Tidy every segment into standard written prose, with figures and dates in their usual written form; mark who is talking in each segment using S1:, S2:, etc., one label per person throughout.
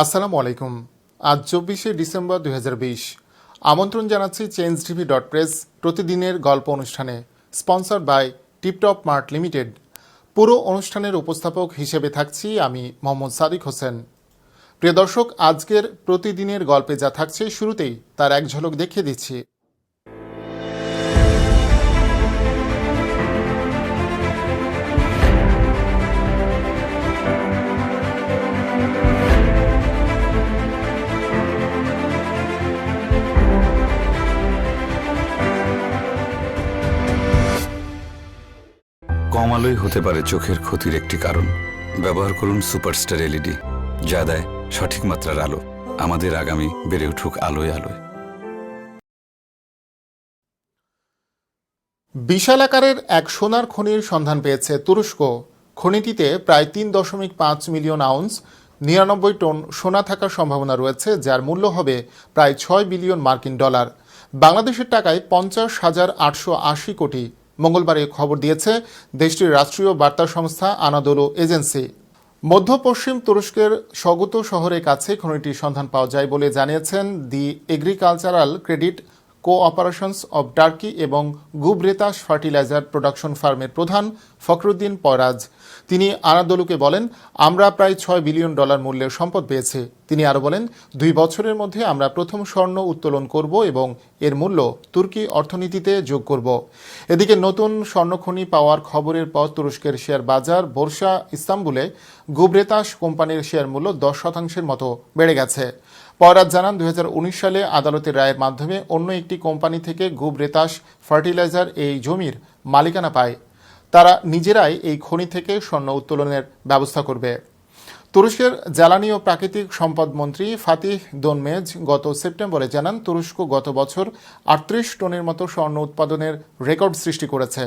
S1: আসসালামু আলাইকুম। আজ 24শে ডিসেম্বর 2020। আমন্ত্রণ জানাচ্ছি changeTV.press প্রতিদিনের গল্প অনুষ্ঠানে, sponsored by Tiptop Mart limited. পুরো অনুষ্ঠানের উপস্থাপক হিসেবে থাকছি আমি মোহাম্মদ সাদিক হোসেন। প্রিয় দর্শক, আজকের প্রতিদিনের গল্পে যা থাকছে শুরুতেই তার এক ঝলক দেখিয়ে দিচ্ছি।
S2: কম আলোই হতে পারে চোখের ক্ষতির একটি কারণ। ব্যবহার করুন সুপারস্টার এলইডি, যা দেয় সঠিক মাত্রার আলো। আমাদের আগামী বেড়ে উঠুক আলোয় আলোয়।
S1: বিশাল আকারের এক সোনার খনির সন্ধান পেয়েছে তুরস্ক। খনিটিতে প্রায় 3.5 মিলিয়ন আউন্স 99 টন সোনা থাকার সম্ভাবনা রয়েছে, যার মূল্য হবে প্রায় 6 বিলিয়ন মার্কিন ডলার, বাংলাদেশের টাকায় 50,880 কোটি। মঙ্গলবার এই খবর দিয়েছে দেশটির রাষ্ট্রীয় বার্তা সংস্থা আনাদোলু এজেন্সি। মধ্য পশ্চিম তুরস্কের সগত শহরের কাছে খনিটির সন্ধান পাওয়া যায় বলে জানিয়েছেন the agricultural credit cooperations of Turkey এবং গুবরেতাস ফার্টিলাইজার প্রোডাকশন ফার্মের প্রধান ফখরুদ্দিন পরাজ। তিনি আনাদোলুকে বলেন, আমরা প্রায় 6 বিলিয়ন ডলার মূল্যের সম্পদ পেয়েছি। তিনি আরও বলেন, 2 বছরের মধ্যে আমরা প্রথম স্বর্ণ উত্তোলন করব এবং এর মূল্য তুর্কি অর্থনীতিতে যোগ করব। এদিকে নতুন স্বর্ণখনি পাওয়ার খবরের পর তুরস্কের শেয়ার বাজার বোর্সা ইস্তাম্বুলে গুবরেতাস কোম্পানির শেয়ার মূল্য 10% মতো বেড়ে গেছে। পরাজ জানান, 2019 সালে আদালতের রায়ের মাধ্যমে অন্য একটি কোম্পানি থেকে গুবরেতাস ফার্টিলাইজার এই জমির মালিকানা পায়। তারা নিজেরাই এই খনি থেকে স্বর্ণ উত্তোলনের ব্যবস্থা করবে। তুরস্কের জ্বালানি ও প্রাকৃতিক সম্পদ মন্ত্রী ফাতিহ দোনমেজ গত সেপ্টেম্বরে জানান, তুরস্ক গত বছর 38 টনের মতো স্বর্ণ উৎপাদনের রেকর্ড সৃষ্টি করেছে।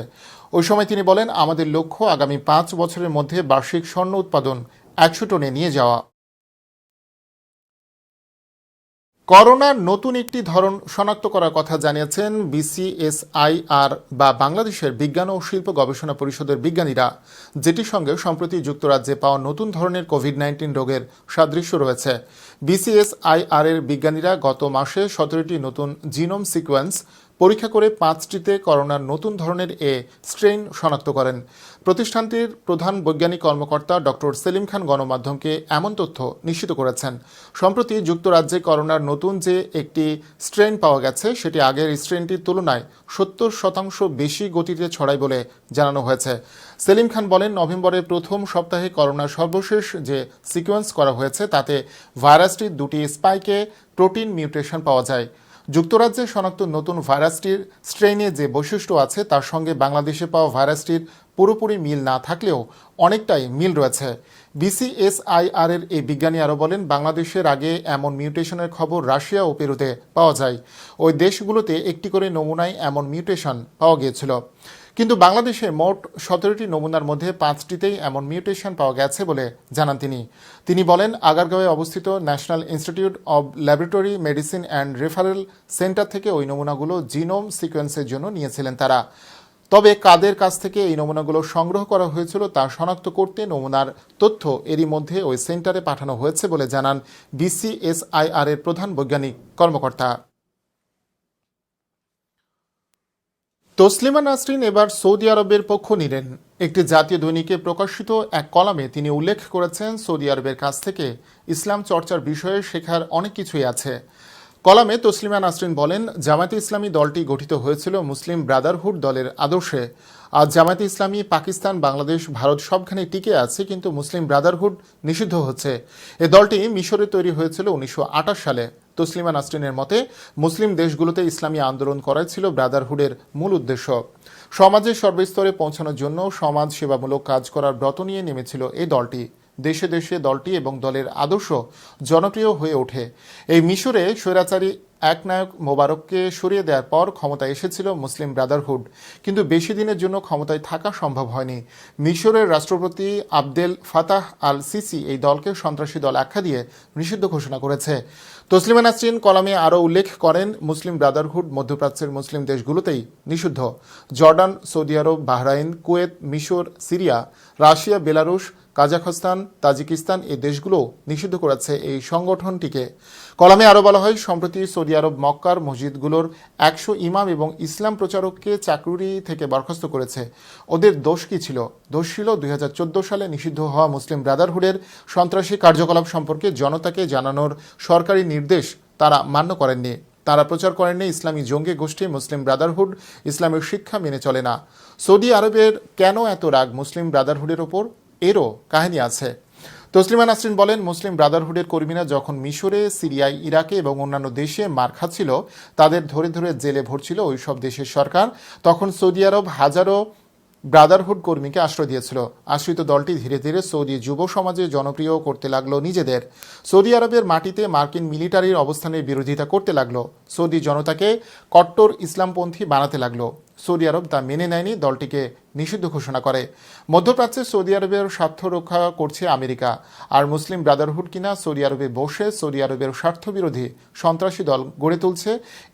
S1: ওই সময় তিনি বলেন, আমাদের লক্ষ্য আগামী 5 বছরের মধ্যে বার্ষিক স্বর্ণ উৎপাদন 100 টনে নিয়ে যাওয়া। করোনার নতুন একটি ধরন শনাক্ত করার কথা জানিয়েছেন বিসিএসআইআর বা বাংলাদেশের বিজ্ঞান ও শিল্প গবেষণা পরিষদের বিজ্ঞানীরা, যেটির সঙ্গে সম্প্রতি যুক্তরাজ্যে পাওয়া নতুন ধরনের কোভিড-19 রোগের সাদৃশ্য রয়েছে। বিসিএসআইআর এর বিজ্ঞানীরা গত মাসে 17টি নতুন জিনোম সিকোয়েন্স পরীক্ষা করে 5টিতে করোনার নতুন ধরনের স্ট্রেইন শনাক্ত করেন। প্রতিষ্ঠানটির প্রধান বৈজ্ঞানিক কর্মকর্তা ডক্টর সেলিম খান গণমাধ্যমকে এমন তথ্য নিশ্চিত করেছেন। সম্প্রতি যুক্তরাজ্যে করোনার নতুন যে একটি স্ট্রেইন পাওয়া গেছে, সেটি আগের স্ট্রেইনটির তুলনায় 70% বেশি গতিতে ছড়ায় বলে জানানো হয়েছে। সেলিম খান বলেন, নভেম্বরের প্রথম সপ্তাহে করোনার সর্বশেষ যে সিকোয়েন্স করা হয়েছে তাতে ভাইরাসটির 2টি স্পাইকে প্রোটিন মিউটেশন পাওয়া যায়। যুক্তরাজ্যে শনাক্ত নতুন ভাইরাসটির স্ট্রেইনে যে বৈশিষ্ট্য আছে তার সঙ্গে বাংলাদেশে পাওয়া ভাইরাসটির পুরোপুরি মিল না থাকলেও অনেকটাই মিল রয়েছে। বিসিএসআইআর এর এই বিজ্ঞানী আরও বলেন, বাংলাদেশের আগে এমন মিউটেশনের খবর রাশিয়া ও পেরুতে পাওয়া যায়। ওই দেশগুলোতে একটি করে নমুনায় এমন মিউটেশন পাওয়া গিয়েছিল, কিন্তু বাংলাদেশে মোট 17টি নমুনার মধ্যে 5টিতেই এমন মিউটেশন পাওয়া গেছে বলে জানান তিনি বলেন, আগারগাঁওয়ে অবস্থিত national institute of laboratory medicine and referral centre থেকে ওই নমুনাগুলো জিনোম সিকোয়েন্সের জন্য নিয়েছিলেন তারা। তবে কাদের কাছ থেকে এই নমুনাগুলো সংগ্রহ করা হয়েছিল তা শনাক্ত করতে নমুনার তথ্য এরই মধ্যে ওই সেন্টারে পাঠানো হয়েছে বলে জানান বিসিএসআইআর এর প্রধান বৈজ্ঞানিক কর্মকর্তা। তসলিমা নাসরিন এবার সৌদি আরবের পক্ষ নিলেন। একটি জাতীয় দৈনিকে প্রকাশিত এক কলামে তিনি উল্লেখ করেছেন, সৌদি আরবের কাছ থেকে ইসলাম চর্চার বিষয়ে শেখার অনেক কিছুই আছে। কলামে তসলিমা নাসরিন বলেন, জামায়াতে ইসলামী দলটি গঠিত হয়েছিল মুসলিম ব্রাদারহুড দলের আদর্শে। আজ জামায়াতে ইসলামী পাকিস্তান, বাংলাদেশ, ভারত সবখানে টিকে আছে, কিন্তু মুসলিম ব্রাদারহুড নিষিদ্ধ হচ্ছে। এ দলটি মিশরে তৈরি হয়েছিল 1928 সালে। তসলিমা নাসরিনের মতে, মুসলিম দেশগুলোতে ইসলামী আন্দোলন করাই ছিল ব্রাদারহুডের মূল উদ্দেশ্য। সমাজের সর্বস্তরে পৌঁছানোর জন্য সমাজ সেবামূলক কাজ করার ব্রত নিয়ে নেমেছিল এই দলটি। দেশে দেশে দলটি এবং দলের আদর্শ জনপ্রিয় হয়ে ওঠে। এই মিশরে স্বৈরাচারী একনায়ক মোবারককে সরিয়ে দেওয়ার পর ক্ষমতায় এসেছিল মুসলিম ব্রাদারহুড, কিন্তু বেশি দিনের জন্য ক্ষমতায় থাকা সম্ভব হয়নি। মিশরের রাষ্ট্রপতি আবদেল ফাতাহ আল সিসি এই দলকে সন্ত্রাসী দল আখ্যা দিয়ে নিষিদ্ধ ঘোষণা করেছে। তসলিমা নাসরিন কলামে আরও উল্লেখ করেন, মুসলিম ব্রাদারহুড মধ্যপ্রাচ্যের মুসলিম দেশগুলোতেই নিষিদ্ধ। জর্ডান, সৌদি আরব, বাহরাইন, কুয়েত, মিশর, Syria, Russia, Belarus, Kazakhstan, Tajikistan এই দেশগুলো নিষিদ্ধ করেছে এই সংগঠনটিকে। কলামে আরও বলা হয়, সম্প্রতি সৌদি আরব মক্কার মসজিদগুলোর 100 ইমাম এবং ইসলাম প্রচারককে চাকরি থেকে বরখাস্ত করেছে। ওদের দোষ কি ছিল? দোষ ছিল 2014 সালে নিষিদ্ধ হওয়া মুসলিম ব্রাদারহুডের সন্ত্রাসী কার্যকলাপ সম্পর্কে জনতাকে জানানোর সরকারি নির্দেশ তারা মান্য করেননি। তারা প্রচার করেননি ইসলামী জঙ্গি গোষ্ঠী মুসলিম ব্রাদারহুড ইসলামের শিক্ষা মেনে চলে না। সৌদি আরবের কেন এত রাগ মুসলিম ব্রাদারহুডের ওপর? এরও কাহিনী আছে। তসলিমা নাসরিন বলেন, মুসলিম ব্রাদারহুডের কর্মীরা যখন মিশরে, সিরিয়ায়, ইরাকে এবং অন্যান্য দেশে মার খাচ্ছিল, তাদের ধরে ধরে জেলে ভরছিল ওই সব দেশের সরকার, তখন সৌদি আরব হাজারো ব্রাদারহুড কর্মীকে আশ্রয় দিয়েছিল। আশ্রিত দলটি ধীরে ধীরে সৌদি যুব সমাজে জনপ্রিয় করতে লাগলো নিজেদের। সৌদি আরবের মাটিতে মার্কিন মিলিটারির অবস্থানের বিরোধিতা করতে লাগলো। সৌদি জনতাকে কট্টর ইসলামপন্থী বানাতে লাগলো। সৌদি আরব তা মেনে নেয়নি, দলটিকে নিষিদ্ধ ঘোষণা করে। মধ্যপ্রাচ্যে সৌদি আরবের স্বার্থ রক্ষা করছে আমেরিকা, আর মুসলিম ব্রাদারহুড কিনা সৌদি আরবে বসে সৌদি আরবের স্বার্থবিরোধী সন্ত্রাসী দল গড়ে তুলছে।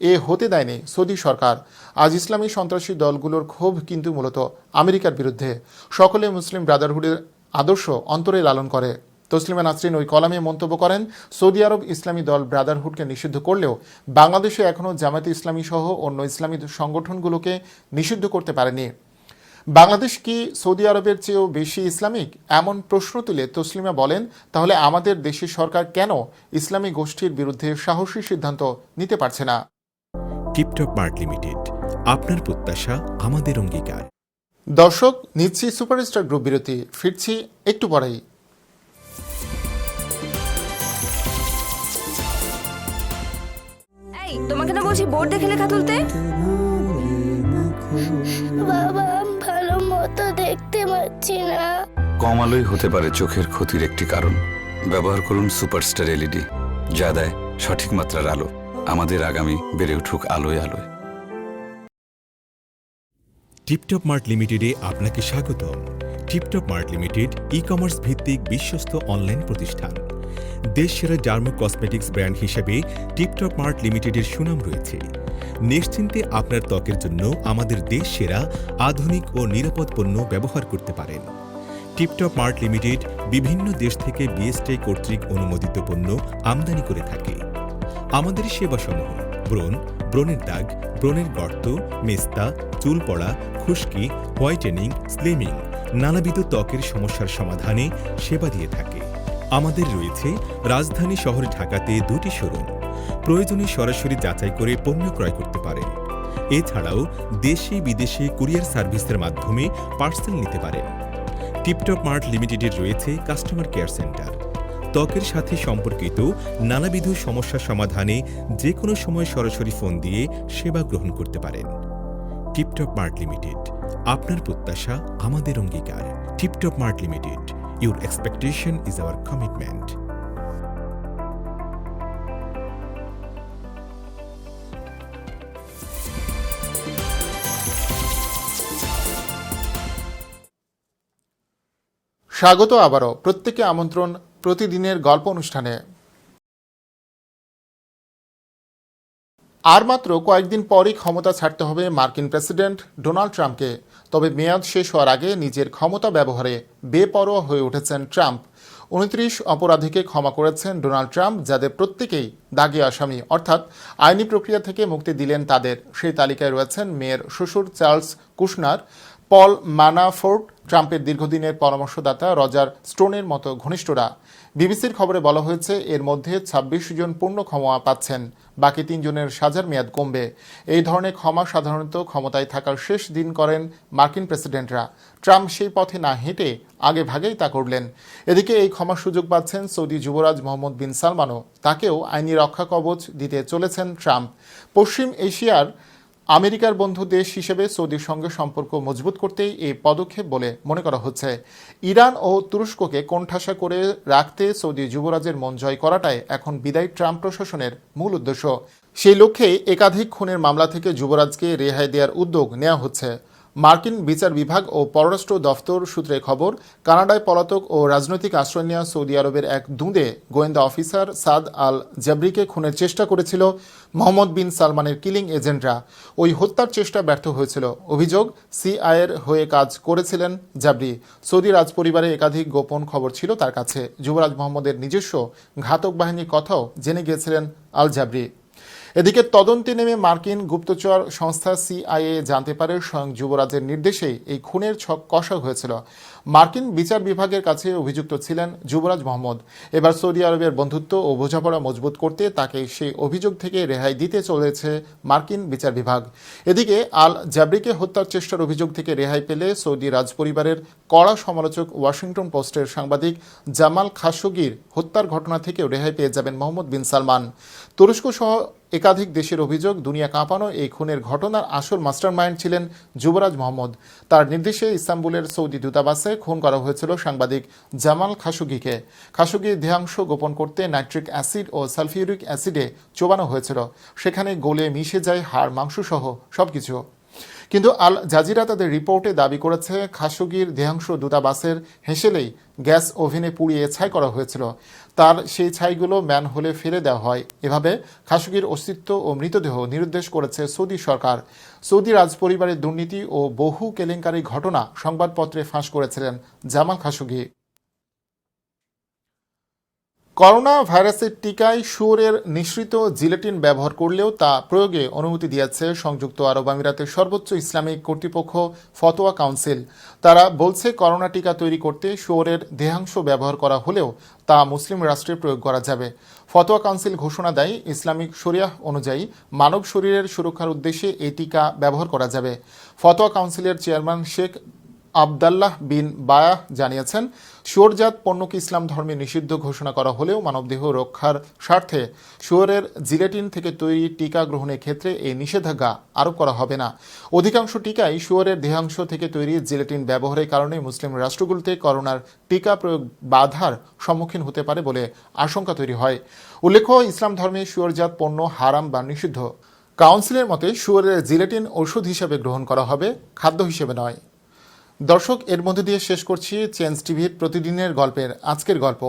S1: এ হতে দেয়নি সৌদি সরকার। আজ ইসলামী সন্ত্রাসী দলগুলোর ক্ষোভ কিন্তু মূলত আমেরিকার বিরুদ্ধে। সকলে মুসলিম ব্রাদারহুডের আদর্শ অন্তরে লালন করে। তসলিমা নাসরিন ওই কলামে মন্তব্য করেন, সৌদি আরব ইসলামী দল ব্রাদারহুডকে নিষিদ্ধ করলেও বাংলাদেশে এখনও জামায়াতে ইসলামী সহ অন্য ইসলামী সংগঠনগুলোকে নিষিদ্ধ করতে পারেনি। বাংলাদেশ কি সৌদি আরবের চেয়েও বেশি ইসলামিক? এমন প্রশ্ন তুলে তসলিমা বলেন, তাহলে আমাদের দেশের সরকার কেন ইসলামী গোষ্ঠীর বিরুদ্ধে সাহসী সিদ্ধান্ত নিতে পারছে না?
S3: টিপটপ মার্ট লিমিটেড, আপনার প্রত্যাশা আমাদের অঙ্গীকার।
S1: দর্শক, নিচ্ছি সুপারস্টার গ্রুপ বিরতি, ফিরছি একটু পরেই।
S4: তোমাকে না বলছি বোর্ড দেখে লেখা তুলতে।
S5: বাবা, ভালো মতো দেখতে পাচ্ছি না।
S2: কম আলোই হতে পারে চোখের ক্ষতির একটি কারণ। ব্যবহার করুন সুপারস্টার এলইডি, যা দেয় সঠিক মাত্রার আলো। আমাদের আগামী বেড়ে উঠুক আলোয় আলোয়।
S3: টিপটপ মার্ট লিমিটেডে আপনাকে স্বাগতম। টিপটপ মার্ট লিমিটেড ই-কমার্স ভিত্তিক বিশ্বস্ত অনলাইন প্রতিষ্ঠান। দেশসেরা ডার্মো কসমেটিক্স ব্র্যান্ড হিসেবে টিপটপ মার্ট লিমিটেডের সুনাম রয়েছে। নিশ্চিন্তে আপনার ত্বকের জন্য আমাদের দেশসেরা আধুনিক ও নিরাপদ পণ্য ব্যবহার করতে পারেন। টিপটপ মার্ট লিমিটেড বিভিন্ন দেশ থেকে বিএসটিআই কর্তৃক অনুমোদিত পণ্য আমদানি করে থাকে। আমাদের সেবাসমূহ ব্রণ, ব্রণের দাগ, ব্রণের গর্ত, মেস্তা, চুল পড়া, খুশকি, হোয়াইটেনিং, স্লিমিং, নানাবিধ ত্বকের সমস্যার সমাধানে সেবা দিয়ে থাকে। আমাদের রয়েছে রাজধানী শহর ঢাকাতে 2টি শোরুম। প্রয়োজনে সরাসরি যাচাই করে পণ্য ক্রয় করতে পারেন। এছাড়াও দেশে বিদেশে কুরিয়ার সার্ভিসের মাধ্যমে পার্সেল নিতে পারেন। টিপটপ মার্ট লিমিটেডের রয়েছে কাস্টমার কেয়ার সেন্টার। ত্বকের সাথে সম্পর্কিত নানাবিধ সমস্যা সমাধানে যে কোনো সময় সরাসরি ফোন দিয়ে সেবা গ্রহণ করতে পারেন। টিপটপ মার্ট লিমিটেড, আপনার প্রত্যাশা আমাদের অঙ্গীকার। Tiptop Mart limited, your expectation is our commitment.
S1: স্বাগত আবারও, প্রত্যেককে আমন্ত্রণ প্রতিদিনের গল্প অনুষ্ঠানে। আর মাত্র কয়েকদিন পরই ক্ষমতা ছাড়তে হবে মার্কিন প্রেসিডেন্ট ডোনাল্ড ট্রাম্পকে। তবে মেয়াদ শেষ হওয়ার আগে নিজের ক্ষমতা ব্যবহারে বেপরোয়া হয়ে উঠেছেন ট্রাম্প। 29 অপরাধীকে ক্ষমা করেছেন ডোনাল্ড ট্রাম্প, যাদের প্রত্যেকেই দাগী আসামি, অর্থাৎ আইনি প্রক্রিয়া থেকে মুক্তি দিলেন তাদের। সেই তালিকায় রয়েছেন মেয়ের শ্বশুর চার্লস কুশনার, পল ম্যানাফোর্ট, ট্রাম্পের দীর্ঘদিনের পরামর্শদাতা রজার স্টোনের মতো ঘনিষ্ঠরা। বিবিসির খবরে বলা হয়েছে, এর মধ্যে 26 জন পূর্ণ ক্ষমা পাচ্ছেন, বাকি 3 জনের সাজার মেয়াদ কমবে। এই ধরনের ক্ষমা সাধারণত ক্ষমতায় থাকার শেষ দিন করেন মার্কিন প্রেসিডেন্টরা। ট্রাম্প সেই পথে না হেঁটে আগে ভাগেই তা করলেন। এদিকে এই ক্ষমার সুযোগ পাচ্ছেন সৌদি যুবরাজ মোহাম্মদ বিন সালমানও। তাকেও আইনি রক্ষা কবচ দিতে চলেছেন ট্রাম্প। পশ্চিম এশিয়ার আমেরিকার বন্ধু দেশ হিসেবে সৌদির সঙ্গে সম্পর্ক মজবুত করতেই এই পদক্ষেপ বলে মনে করা হচ্ছে। ইরান ও তুরস্ককে কোণঠাসা করে রাখতে সৌদি যুবরাজের মন জয় করাটাই এখন বিদায়ী ট্রাম্প প্রশাসনের মূল উদ্দেশ্য। সেই লক্ষ্যে একাধিক খুনের মামলা থেকে যুবরাজকে রেহাই দেওয়ার উদ্যোগ নেওয়া হচ্ছে। মার্কিন বিচার বিভাগ ও পররাষ্ট্র দফতর সূত্রে খবর, কানাডায় পলাতক ও রাজনৈতিক আশ্রয় নেওয়া সৌদি আরবের এক দুঁদে গোয়েন্দা অফিসার সাদ আল জাবরিকে খুনের চেষ্টা করেছিল মোহাম্মদ বিন সালমানের কিলিং এজেন্টরা। ওই হত্যার চেষ্টা ব্যর্থ হয়েছিল। অভিযোগ, সিআইএর হয়ে কাজ করেছিলেন জাবরি। সৌদি রাজপরিবারে একাধিক গোপন খবর ছিল তার কাছে। যুবরাজ মোহাম্মদের নিজস্ব ঘাতক বাহিনীর কথাও জেনে গিয়েছিলেন আল জাবরি। এদিকে তদন্তে নেমে মার্কিন গুপ্তচর সংস্থা সিআইএ জানতে পারে স্বয়ং যুবরাজের নির্দেশেই এই খুনের ছক কষা হয়েছিল। মার্কিন বিচার বিভাগের কাছে অভিযুক্ত ছিলেন যুবরাজ মোহাম্মদ। এবার সৌদি আরবের বন্ধুত্ব ও বোঝাপড়া মজবুত করতে তাকে সেই অভিযোগ থেকে রেহাই দিতে চলেছে মার্কিন বিচার বিভাগ। এদিকে আল জাবরিকে হত্যার চেষ্টার অভিযোগ থেকে রেহাই পেলে সৌদি রাজপরিবারের কড়া সমালোচক ওয়াশিংটন পোস্টের সাংবাদিক জামাল খাশোগির হত্যার ঘটনা থেকেও রেহাই পেয়ে যাবেন মোহাম্মদ বিন সালমান। তুরস্ক সহ একাধিক দেশের অভিযোগ, দুনিয়া কাঁপানো এই খুনের ঘটনার আসল মাস্টারমাইন্ড ছিলেন যুবরাজ মোহাম্মদ। তার নির্দেশে ইস্তাম্বুলের সৌদি দূতাবাসে খুন করা হয়েছিল সাংবাদিক জামাল খাশোগিকে। খাশোগির দেহাংশ গোপন করতে নাইট্রিক অ্যাসিড ও সালফিউরিক অ্যাসিডে চোবানো হয়েছিল। সেখানে গলে মিশে যায় হাড়, মাংস সহ সবকিছু। কিন্তু আল জাজিরা তাদের রিপোর্টে দাবি করেছে খাশোগির দেহাংশ দূতাবাসের হেসেলেই গ্যাস ওভেনে পুড়িয়ে ছাই করা হয়েছিল। তার সেই ছাইগুলো ম্যানহোলে ফেলে দেওয়া হয়। এভাবে খাশোগির অস্তিত্ব ও মৃতদেহ নিরুদ্দেশ করেছে সৌদি সরকার। সৌদি রাজপরিবারের দুর্নীতি ও বহু কেলেঙ্কারি ঘটনা সংবাদপত্রে ফাঁস করেছিলেন জামাল খাশোগি। করোনা ভাইরাসের টিকায় শুয়োরের নিঃসৃত জিলেটিন ব্যবহার করলেও তা প্রয়োগে অনুমতি দিয়েছে সংযুক্ত আরব আমিরাতের সর্বোচ্চ ইসলামিক কর্তৃপক্ষ ফতোয়া কাউন্সিল। তারা বলছে, করোনা টিকা তৈরি করতে শুয়োরের দেহাংশ ব্যবহার করা হলেও তা মুসলিম রাষ্ট্রে প্রয়োগ করা যাবে। ফতোয়া কাউন্সিল ঘোষণা দেয়, ইসলামিক শরিয়াহ অনুযায়ী মানব শরীরের সুরক্ষার উদ্দেশ্যে এই টিকা ব্যবহার করা যাবে। ফতোয়া কাউন্সিলের চেয়ারম্যান শেখ আবদাল্লাহ বিন বায়াহ জানিয়েছেন, শুয়োরজাত পণ্যকে ইসলাম ধর্মে নিষিদ্ধ ঘোষণা করা হলেও মানবদেহ রক্ষার স্বার্থে শুয়োরের জিলেটিন থেকে তৈরি টিকা গ্রহণের ক্ষেত্রে এই নিষেধাজ্ঞা আরোপ করা হবে না। অধিকাংশ টিকাই শুয়োরের দেহাংশ থেকে তৈরি জিলেটিন ব্যবহারের কারণে মুসলিম রাষ্ট্রগুলোতে করোনার টিকা প্রয়োগ বাধার সম্মুখীন হতে পারে বলে আশঙ্কা তৈরি হয়। উল্লেখ্য, ইসলাম ধর্মে শুয়োরজাত পণ্য হারাম বা নিষিদ্ধ। কাউন্সিলের মতে শুয়োরের জিলেটিন ওষুধ হিসেবে গ্রহণ করা হবে, খাদ্য হিসেবে নয়। দর্শক, এর মধ্যে দিয়ে শেষ করছি চেঞ্জ টিভির প্রতিদিনের গল্পের আজকের গল্প।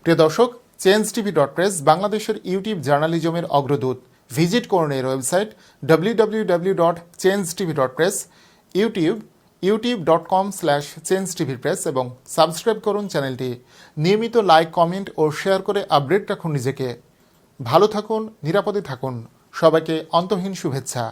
S1: প্রিয় দর্শক, changetv.press বাংলাদেশের ইউটিউব জার্নালিজমের অগ্রদূত। ভিজিট করুন এর ওয়েবসাইট www.changetv.press, youtube.com/changetvpress এবং সাবস্ক্রাইব করুন চ্যানেলটি। নিয়মিত লাইক, কমেন্ট ও শেয়ার করে আপডেট রাখুন নিজেকে। ভালো থাকুন, নিরাপদে থাকুন। সবাইকে অন্তহীন শুভেচ্ছা।